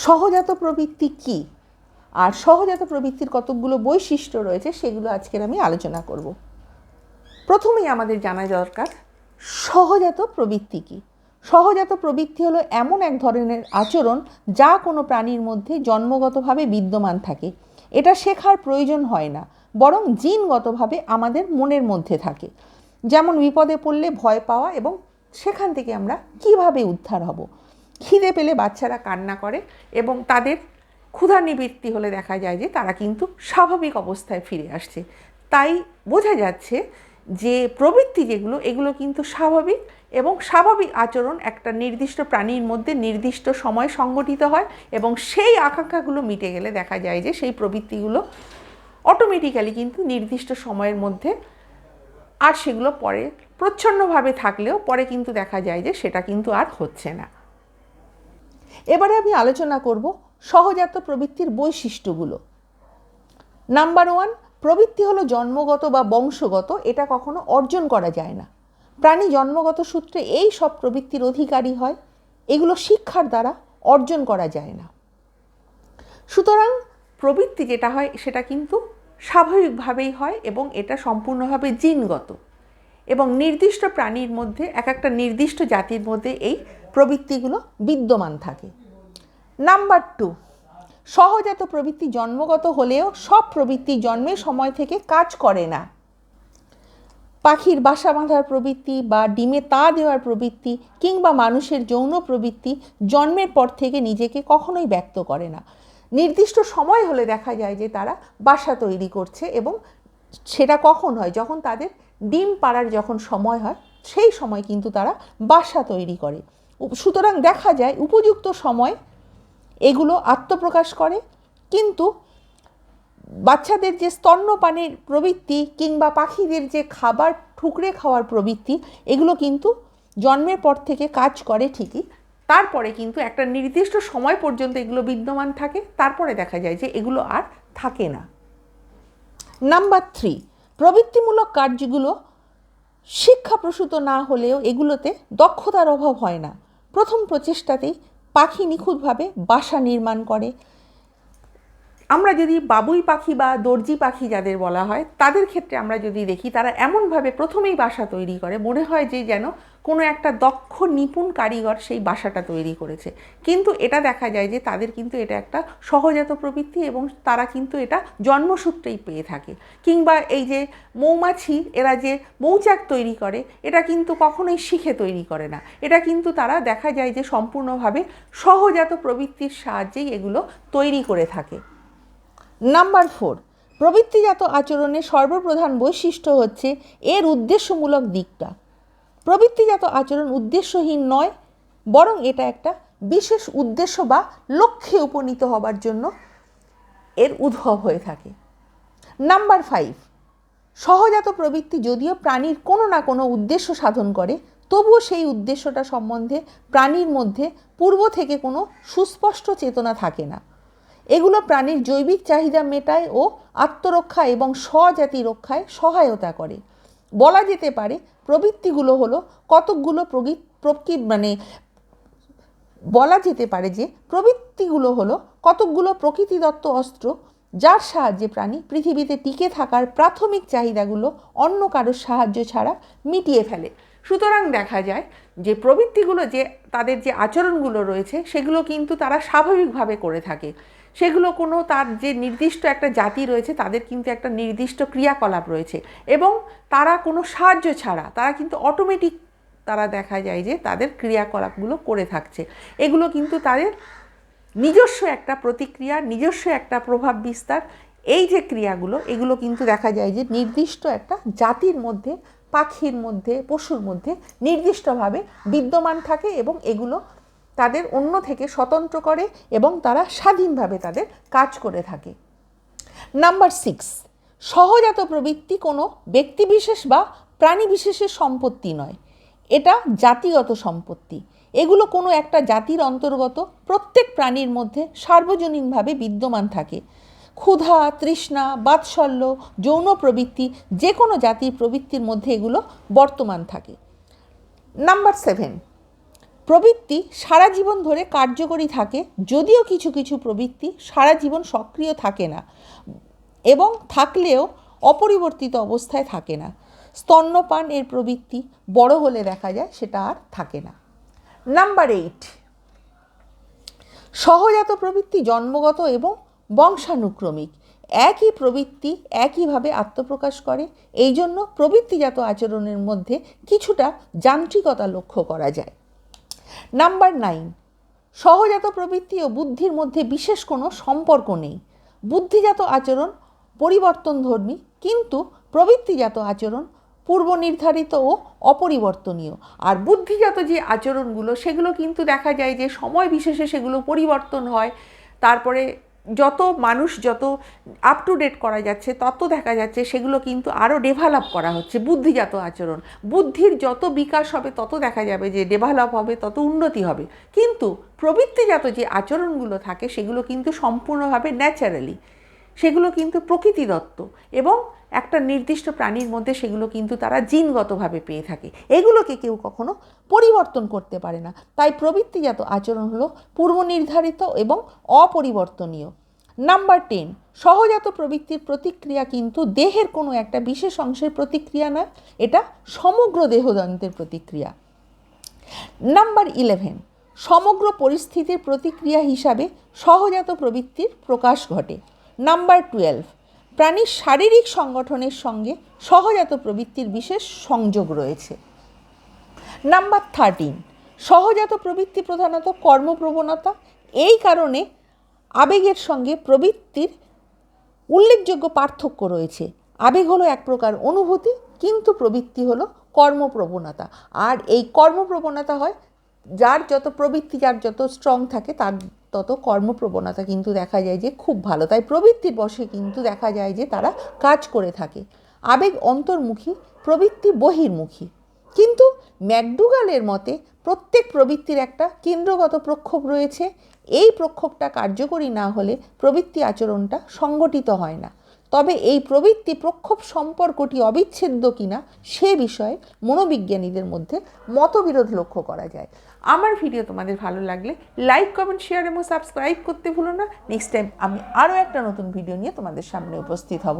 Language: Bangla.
সহজাত প্রবৃত্তি কী আর সহজাত প্রবৃত্তির কতকগুলো বৈশিষ্ট্য রয়েছে সেগুলো আজকের আমি আলোচনা করব। প্রথমেই আমাদের জানা দরকার সহজাত প্রবৃত্তি কী। সহজাত প্রবৃত্তি হলো এমন এক ধরনের আচরণ যা কোনো প্রাণীর মধ্যে জন্মগতভাবে বিদ্যমান থাকে। এটা শেখার প্রয়োজন হয় না, বরং জিনগতভাবে আমাদের মনের মধ্যে থাকে। যেমন বিপদে পড়লে ভয় পাওয়া এবং সেখান থেকে আমরা কিভাবে উদ্ধার হব। খিদে পেলে বাচ্চারা কান্না করে এবং তাদের ক্ষুধা নিবৃত্তি হলে দেখা যায় যে তারা কিন্তু স্বাভাবিক অবস্থায় ফিরে আসছে। তাই বোঝা যাচ্ছে যে প্রবৃত্তি যেগুলো এগুলো কিন্তু স্বাভাবিক এবং স্বাভাবিক আচরণ একটা নির্দিষ্ট প্রাণীর মধ্যে নির্দিষ্ট সময় সংগঠিত হয় এবং সেই আকাঙ্ক্ষাগুলো মিটে গেলে দেখা যায় যে সেই প্রবৃত্তিগুলো অটোমেটিক্যালি কিন্তু নির্দিষ্ট সময়ের মধ্যে আর সেগুলো পরে প্রচ্ছন্নভাবে থাকলেও পরে কিন্তু দেখা যায় যে সেটা কিন্তু আর হচ্ছে না। এবারে আমি আলোচনা করব সহজাত প্রবৃত্তির বৈশিষ্ট্যগুলো। নাম্বার 1, প্রবৃত্তি হলো জন্মগত বা বংশগত, এটা কখনো অর্জন করা যায় না। প্রাণী জন্মগত সূত্রে এই সব প্রবৃত্তির অধিকারী হয়, এগুলো শিক্ষার দ্বারা অর্জন করা যায় না। সুতরাং প্রবৃত্তি যেটা হয় সেটা কিন্তু স্বাভাবিকভাবেই হয় এবং এটা সম্পূর্ণভাবে জিনগত এবং নির্দিষ্ট প্রাণীর মধ্যে এক একটা নির্দিষ্ট জাতির মধ্যে এই প্রবৃত্তিগুলো বিদ্যমান থাকে। নাম্বার 2, সহজাত প্রবৃত্তি জন্মগত হলেও সব প্রবৃত্তি জন্মের সময় থেকে কাজ করে না। পাখির বাসা বাঁধার প্রবৃত্তি বা ডিমে তা দেওয়ার প্রবৃত্তি কিংবা মানুষের যৌন প্রবৃত্তি জন্মের পর থেকে নিজেকে কখনোই ব্যক্ত করে না। নির্দিষ্ট সময় হলে দেখা যায় যে তারা বাসা তৈরি করছে এবং সেটা কখন হয়, যখন তাদের ডিম পাড়ার যখন সময় হয় সেই সময় কিন্তু তারা বাসা তৈরি করে। সুতরাং দেখা যায় উপযুক্ত সময় এগুলো আত্মপ্রকাশ করে। কিন্তু বাচ্চাদের যে স্তন্যপানের প্রবৃত্তি কিংবা পাখিদের যে খাবার ঠুকরে খাওয়ার প্রবৃত্তি এগুলো কিন্তু জন্মের পর থেকে কাজ করে ঠিকই, তারপরে কিন্তু একটা নির্দিষ্ট সময় পর্যন্ত এগুলো বিদ্যমান থাকে, তারপরে দেখা যায় যে এগুলো আর থাকে না। নাম্বার 3, প্রবৃত্তিমূলক কার্যগুলো শিক্ষাপ্রসূত না হলেও এগুলোতে দক্ষতার অভাব হয় না। প্রথম প্রচেষ্টাতেই পাখি নিখুঁতভাবে বাসা নির্মাণ করে। আমরা যদি বাবুই পাখি বা দর্জি পাখি যাদের বলা হয় তাদের ক্ষেত্রে আমরা যদি দেখি তারা এমনভাবে প্রথমেই বাসা তৈরি করে মনে হয় যে যেন কোনো একটা দক্ষ নিপুণ কারিগর সেই বাসাটা তৈরি করেছে, কিন্তু এটা দেখা যায় যে তাদের কিন্তু এটা একটা সহজাত প্রবৃত্তি এবং তারা কিন্তু এটা জন্মসূত্রেই পেয়ে থাকে। কিংবা এই যে মৌমাছি এরা যে মৌচাক তৈরি করে এটা কিন্তু কখনোই শিখে তৈরি করে না, এটা কিন্তু তারা দেখা যায় যে সম্পূর্ণভাবে সহজাত প্রবৃত্তির সাহায্যেই এগুলো তৈরি করে থাকে। নাম্বার 4, প্রবৃত্তিজাত আচরণের সর্বপ্রধান বৈশিষ্ট্য হচ্ছে এর উদ্দেশ্যমূলক দিকটা। প্রবৃত্তিজাত আচরণ উদ্দেশ্যহীন নয়, বরং এটা একটা বিশেষ উদ্দেশ্য বা লক্ষ্যে উপনীত হবার জন্য এর উদ্ভব হয়ে থাকে। নাম্বার 5, সহজাত প্রবৃত্তি যদিও প্রাণীর কোনো না কোনো উদ্দেশ্য সাধন করে, তবুও সেই উদ্দেশ্যটা সম্বন্ধে প্রাণীর মধ্যে পূর্ব থেকে কোনো সুস্পষ্ট চেতনা থাকে না। এগুলো প্রাণীর জৈবিক চাহিদা মেটায় ও আত্মরক্ষা এবং স্বজাতি রক্ষায় সহায়তা করে। বলা যেতে পারে প্রবৃত্তিগুলো হলো কতকগুলো প্রকৃতিদত্ত অস্ত্র যার সাহায্যে প্রাণী পৃথিবীতে টিকে থাকার প্রাথমিক চাহিদাগুলো অন্য কারোর সাহায্য ছাড়া মিটিয়ে ফেলে। সুতরাং দেখা যায় যে প্রবৃত্তিগুলো যে তাদের যে আচরণগুলো রয়েছে সেগুলো কিন্তু তারা স্বাভাবিকভাবে করে থাকে। সেগুলো কোনো তার যে নির্দিষ্ট একটা জাতি রয়েছে তাদের কিন্তু একটা নির্দিষ্ট ক্রিয়াকলাপ রয়েছে এবং তারা কোনো সাহায্য ছাড়া তারা কিন্তু অটোমেটিক তারা দেখা যায় যে তাদের ক্রিয়াকলাপগুলো করে থাকছে। এগুলো কিন্তু তাদের নিজস্ব একটা প্রতিক্রিয়া, নিজস্ব একটা প্রভাব বিস্তার, এই যে ক্রিয়াগুলো এগুলো কিন্তু দেখা যায় যে নির্দিষ্ট একটা জাতির মধ্যে, পাখির মধ্যে, পশুর মধ্যে নির্দিষ্টভাবে বিদ্যমান থাকে এবং এগুলো তাদের অন্য থেকে স্বতন্ত্র করে এবং তারা স্বাধীনভাবে তাদের কাজ করে থাকে। নাম্বার 6, সহজাত প্রবৃত্তি কোনো ব্যক্তিবিশেষ বা প্রাণী বিশেষের সম্পত্তি নয়, এটা জাতিগত সম্পত্তি। এগুলো কোনো একটা জাতির অন্তর্গত প্রত্যেক প্রাণীর মধ্যে সার্বজনীনভাবে বিদ্যমান থাকে। ক্ষুধা, তৃষ্ণা, বাৎসল্য, যৌন প্রবৃত্তি যে কোনো জাতির প্রবৃত্তির মধ্যে এগুলো বর্তমান থাকে। নাম্বার 7, প্রবৃত্তি সারা জীবন ধরে কার্যকরী থাকে, যদিও কিছু কিছু প্রবৃত্তি সারা জীবন সক্রিয় থাকে না এবং থাকলেও অপরিবর্তিত অবস্থায় থাকে না। স্তন্যপান এর প্রবৃত্তি বড় হলে দেখা যায় সেটা আর থাকে না। নাম্বার 8, সহজাত প্রবৃত্তি জন্মগত এবং বংশানুক্রমিক। একই প্রবৃত্তি একইভাবে আত্মপ্রকাশ করে, এই জন্য প্রবৃত্তিজাত আচরণের মধ্যে কিছুটা যান্ত্রিকতা লক্ষ্য করা যায়। নাম্বার 9, সহজাত প্রবৃত্তি ও বুদ্ধির মধ্যে বিশেষ কোনো সম্পর্ক নেই। বুদ্ধিজাত আচরণ পরিবর্তনধর্মী, কিন্তু প্রবৃত্তিজাত আচরণ পূর্ব নির্ধারিত ও অপরিবর্তনীয়। আর বুদ্ধিজাত যে আচরণগুলো সেগুলো কিন্তু দেখা যায় যে সময় বিশেষে সেগুলো পরিবর্তন হয়। তারপরে যত মানুষ যত আপ টু ডেট করা যাচ্ছে তত দেখা যাচ্ছে সেগুলো কিন্তু আরও ডেভেলপ করা হচ্ছে। বুদ্ধিজাত আচরণ, বুদ্ধির যত বিকাশ হবে তত দেখা যাবে যে ডেভেলপ হবে, তত উন্নতি হবে। কিন্তু প্রবৃত্তিজাত যে আচরণগুলো থাকে সেগুলো কিন্তু সম্পূর্ণভাবে ন্যাচারালি, সেগুলো কিন্তু প্রকৃতিদত্ত এবং একটা নির্দিষ্ট প্রাণীর মধ্যে সেগুলো কিন্তু তারা জিনগতভাবে পেয়ে থাকে। এগুলোকে কেউ কখনো পরিবর্তন করতে পারে না। তাই প্রবৃত্তিজাত আচরণ হলো পূর্ব নির্ধারিত এবং অপরিবর্তনীয়। নাম্বার 10, সহজাত প্রবৃত্তির প্রতিক্রিয়া কিন্তু দেহের কোনো একটা বিশেষ অংশের প্রতিক্রিয়া নয়, এটা সমগ্র দেহযন্ত্রের প্রতিক্রিয়া। নাম্বার 11, সমগ্র পরিস্থিতির প্রতিক্রিয়া হিসাবে সহজাত প্রবৃত্তির প্রকাশ ঘটে। নাম্বার 12, প্রাণীর শারীরিক সংগঠনের সঙ্গে সহজাত প্রবৃত্তির বিশেষ সংযোগ রয়েছে। নাম্বার 13, সহজাত প্রবৃত্তি প্রধানত কর্মপ্রবণতা। এই কারণে আবেগের সঙ্গে প্রবৃত্তির উল্লেখযোগ্য পার্থক্য রয়েছে। আবেগ হলো এক প্রকার অনুভূতি, কিন্তু প্রবৃত্তি হলো কর্মপ্রবণতা। আর এই কর্মপ্রবণতা হয় যার যত প্রবৃত্তি যার যত স্ট্রং থাকে তার তত কর্মপ্রবণতা কিন্তু দেখা যায় যে খুব ভালো। তাই প্রবৃত্তির বশে কিন্তু দেখা যায় যে তারা কাজ করে থাকে। আবেগ অন্তর্মুখী, প্রবৃত্তি বহির্মুখী। কিন্তু ম্যাকডুগালের মতে প্রত্যেক প্রবৃত্তির একটা কেন্দ্রগত প্রক্ষোভ রয়েছে। এই প্রক্ষোভটা কার্যকরী না হলে প্রবৃত্তি আচরণটা সংগঠিত হয় না। তবে এই প্রবৃত্তি প্রক্ষোভ সম্পর্কটি অবিচ্ছেদ্য কিনা সে বিষয়ে মনোবিজ্ঞানীদের মধ্যে মতবিরোধ লক্ষ্য করা যায়। আমার ভিডিও তোমাদের ভালো লাগলে লাইক, কমেন্ট, শেয়ার এবং সাবস্ক্রাইব করতে ভুলো না। নেক্সট টাইম আমি আরও একটা নতুন ভিডিও নিয়ে তোমাদের সামনে উপস্থিত হব।